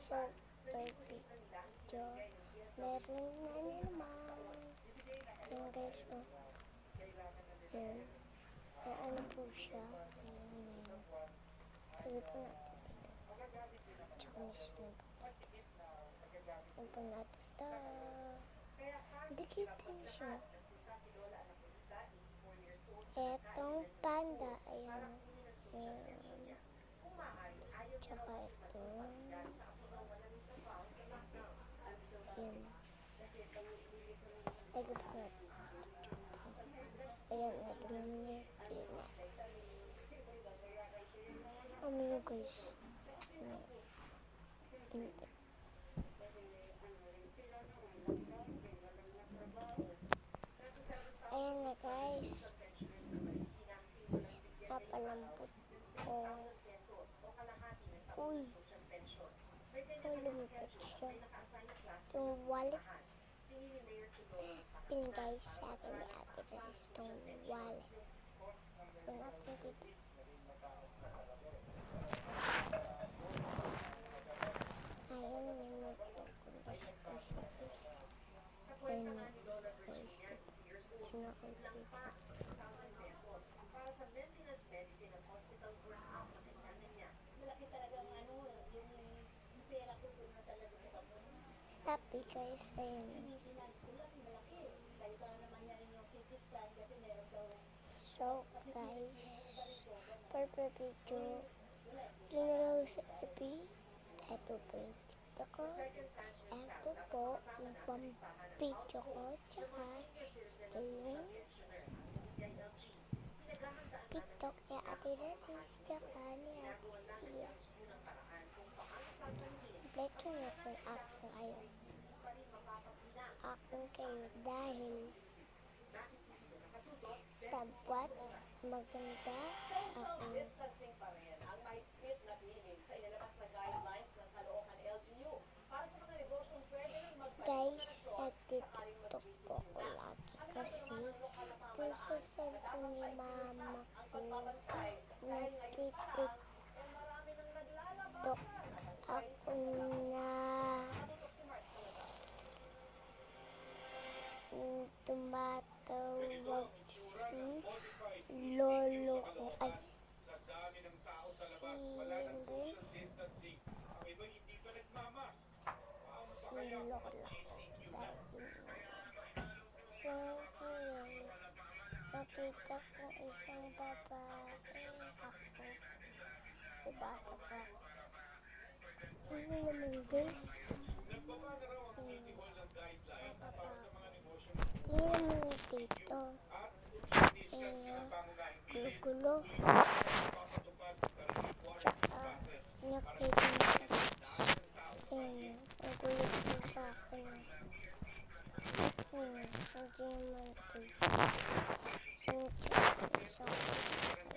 So, per video, meron na naman. Yan guys, oh. Yan. Ay, ano po siya? Yan. Sabi po natin dito. Tsaka miss na po. Yan po natin ito. Hindi kita siya. Etong panda, ayan. Ayan. Tsaka ito. Ayan. Ay, gusto natin. Ayan, ito muna. Ano yun guys? Hindi. Ayan na guys. Napalambot ko. Uy. Lumipit siya. Yung wallet. Pinigay sa akin ni Ate Riz itong wallet. Yung natin dito. Ayan, may magpupulis. Ayan na guys. Sinakita. Happy guys, ayun. So guys, per video, dinalaw sa FB, eto po yung TikTok ko, eto po yung pang-video ko, tsaka ito yung TikTok ni Ate Riz, tsaka ni Ate Sia. Kompleto na po yung aking ngayon. Aking kayo dahil sabat maganda ako. Guys, nagtitiktok po ako lagi kasi dun sa cellphone ni mama ko nagtitiktok ako na tumatawag si lolo ko ay si lola ko so ngayon nakita ko isang babae ako si bata pa ano naman guys tingnan mo dito gulo-gulo tsaka nakita mo ang gulo-gulo sa akin hindi naman dito sinunod sa akin